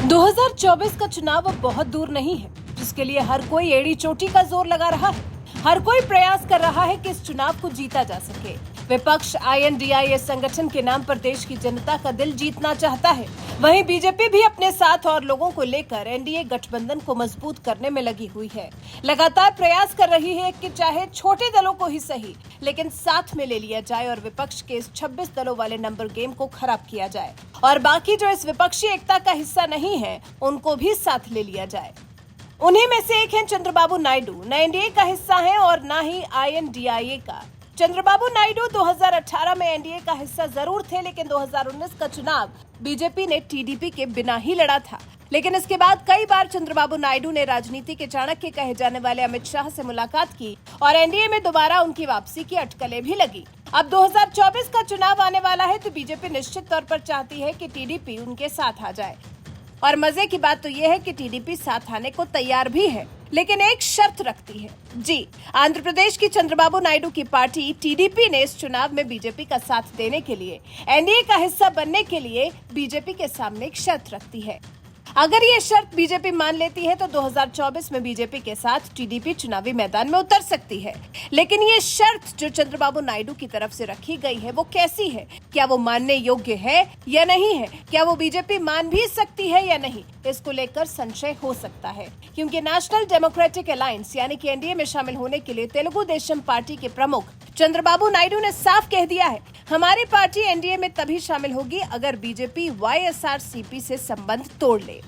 2024 का चुनाव अब बहुत दूर नहीं है, जिसके लिए हर कोई एड़ी चोटी का जोर लगा रहा है। हर कोई प्रयास कर रहा है कि इस चुनाव को जीता जा सके। विपक्ष INDIA संगठन के नाम पर देश की जनता का दिल जीतना चाहता है। वहीं बीजेपी भी अपने साथ और लोगों को लेकर एनडीए गठबंधन को मजबूत करने में लगी हुई है। लगातार प्रयास कर रही है कि चाहे छोटे दलों को ही सही, लेकिन साथ में ले लिया जाए और विपक्ष के इस 26 दलों वाले नंबर गेम को खराब किया जाए और बाकी जो इस विपक्षी एकता का हिस्सा नहीं है, उनको भी साथ ले लिया जाए। उन्हीं में से एक हैं चंद्रबाबू नायडू। न एनडीए का हिस्सा है और न ही INDIA का। चंद्रबाबू नायडू 2018 में एनडीए का हिस्सा जरूर थे, लेकिन 2019 का चुनाव बीजेपी ने टीडीपी के बिना ही लड़ा था। लेकिन इसके बाद कई बार चंद्रबाबू नायडू ने राजनीति के चाणक्य कहे जाने वाले अमित शाह से मुलाकात की और एनडीए में दोबारा उनकी वापसी की अटकलें भी लगी। अब 2024 का चुनाव आने वाला है तो बीजेपी निश्चित तौर पर चाहती है कि टीडीपी उनके साथ आ जाए। और मजे की बात तो यह है कि टीडीपी साथ आने को तैयार भी है, लेकिन एक शर्त रखती है। जी, आंध्र प्रदेश की चंद्रबाबू नायडू की पार्टी टीडीपी ने इस चुनाव में बीजेपी का साथ देने के लिए, एनडीए का हिस्सा बनने के लिए बीजेपी के सामने एक शर्त रखती है। अगर ये शर्त बीजेपी मान लेती है तो 2024 में बीजेपी के साथ टीडीपी चुनावी मैदान में उतर सकती है। लेकिन ये शर्त जो चंद्रबाबू नायडू की तरफ से रखी गई है, वो कैसी है? क्या वो मानने योग्य है या नहीं है? क्या वो बीजेपी मान भी सकती है या नहीं? इसको लेकर संशय हो सकता है, क्योंकि नेशनल डेमोक्रेटिक अलायंस यानी कि एनडीए में शामिल होने के लिए तेलुगु देशम पार्टी के प्रमुख चंद्रबाबू नायडू ने साफ कह दिया है, हमारी पार्टी एनडीए में तभी शामिल होगी अगर बीजेपी YSRCP से संबंध तोड़ ले।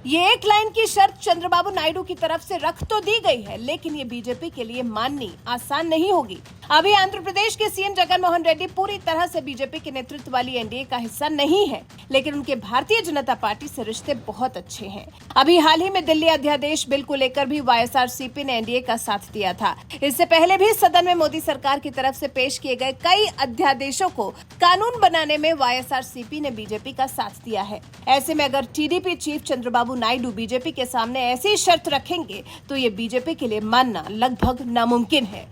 ये एक लाइन की शर्त चंद्रबाबू नायडू की तरफ से रख तो दी गई है, लेकिन ये बीजेपी के लिए माननी आसान नहीं होगी। अभी आंध्र प्रदेश के सीएम जगनमोहन रेड्डी पूरी तरह से बीजेपी के नेतृत्व वाली एनडीए का हिस्सा नहीं है, लेकिन उनके भारतीय जनता पार्टी से रिश्ते बहुत अच्छे हैं। अभी हाल ही में दिल्ली अध्यादेश बिल को लेकर भी YSRCP ने एनडीए का साथ दिया था। इससे पहले भी सदन में मोदी सरकार की तरफ से पेश किए गए कई अध्यादेशों को कानून बनाने में YSRCP ने बीजेपी का साथ दिया है। ऐसे में अगर TDP chief Chandrababu Naidu BJP के सामने ऐसी शर्त रखेंगे तो ये बीजेपी के लिए मानना लगभग नामुमकिन है।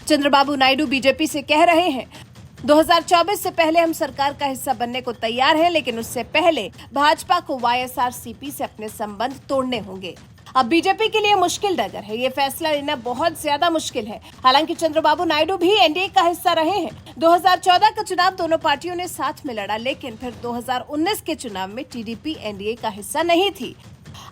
चंद्रबाबू नायडू बीजेपी से कह रहे हैं, 2024 से पहले हम सरकार का हिस्सा बनने को तैयार हैं, लेकिन उससे पहले भाजपा को YSRCP से अपने संबंध तोड़ने होंगे। अब बीजेपी के लिए मुश्किल डगर है, ये फैसला लेना बहुत ज्यादा मुश्किल है। हालांकि चंद्रबाबू नायडू भी एनडीए का हिस्सा रहे हैं। 2014 का चुनाव दोनों पार्टियों ने साथ में लड़ा, लेकिन फिर 2019 के चुनाव में टीडीपी एनडीए का हिस्सा नहीं थी।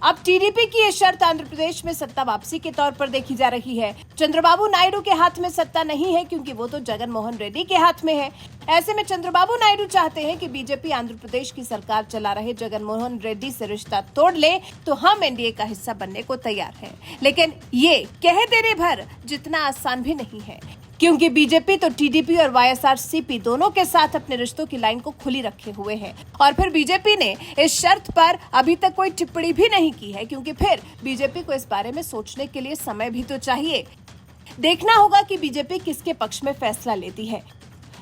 अब टीडीपी की ये शर्त आंध्र प्रदेश में सत्ता वापसी के तौर पर देखी जा रही है। चंद्रबाबू नायडू के हाथ में सत्ता नहीं है, क्योंकि वो तो जगनमोहन रेड्डी के हाथ में है। ऐसे में चंद्रबाबू नायडू चाहते हैं कि बीजेपी आंध्र प्रदेश की सरकार चला रहे जगनमोहन रेड्डी से रिश्ता तोड़ ले तो हम एनडीए का हिस्सा बनने को तैयार हैं। लेकिन ये कह देने भर जितना आसान भी नहीं है, क्योंकि बीजेपी तो टीडीपी और YSRCP दोनों के साथ अपने रिश्तों की लाइन को खुली रखे हुए है। और फिर बीजेपी ने इस शर्त पर अभी तक कोई टिप्पणी भी नहीं की है, क्योंकि फिर बीजेपी को इस बारे में सोचने के लिए समय भी तो चाहिए। देखना होगा कि बीजेपी किसके पक्ष में फैसला लेती है।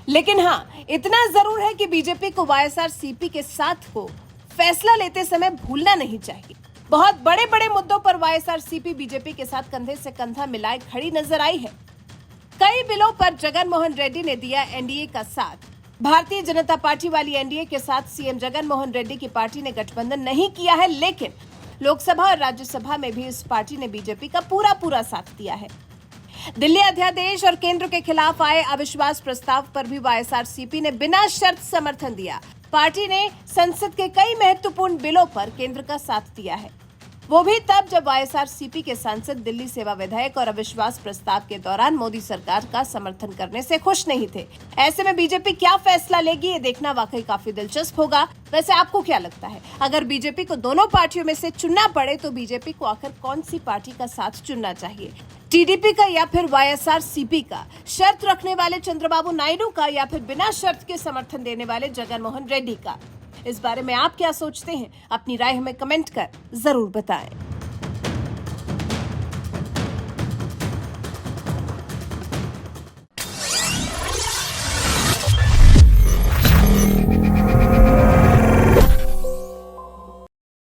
लेकिन हाँ, इतना जरूर है कि बीजेपी को YSRCP के साथ को फैसला लेते समय भूलना नहीं चाहिए। बहुत बड़े बड़े मुद्दों पर YSRCP बीजेपी के साथ कंधे से कंधा मिलाए खड़ी नजर आई है। कई बिलों पर जगनमोहन रेड्डी ने दिया एनडीए का साथ। भारतीय जनता पार्टी वाली एनडीए के साथ सीएम जगनमोहन रेड्डी की पार्टी ने गठबंधन नहीं किया है, लेकिन लोकसभा और राज्यसभा में भी इस पार्टी ने बीजेपी का पूरा साथ दिया है। दिल्ली अध्यादेश और केंद्र के खिलाफ आए अविश्वास प्रस्ताव पर भी YSRCP ने बिना शर्त समर्थन दिया। पार्टी ने संसद के कई महत्वपूर्ण बिलों पर केंद्र का साथ दिया है, वो भी तब जब YSRCP के सांसद दिल्ली सेवा विधेयक और अविश्वास प्रस्ताव के दौरान मोदी सरकार का समर्थन करने से खुश नहीं थे। ऐसे में बीजेपी क्या फैसला लेगी, ये देखना वाकई काफी दिलचस्प होगा। वैसे आपको क्या लगता है, अगर बीजेपी को दोनों पार्टियों में से चुनना पड़े तो बीजेपी को आखिर कौन सी पार्टी का साथ चुनना चाहिए? टीडीपी का या फिर YSRCP का? शर्त रखने वाले चंद्रबाबू नायडू का या फिर बिना शर्त के समर्थन देने वाले जगनमोहन रेड्डी का? इस बारे में आप क्या सोचते हैं? अपनी राय हमें कमेंट कर जरूर बताएं।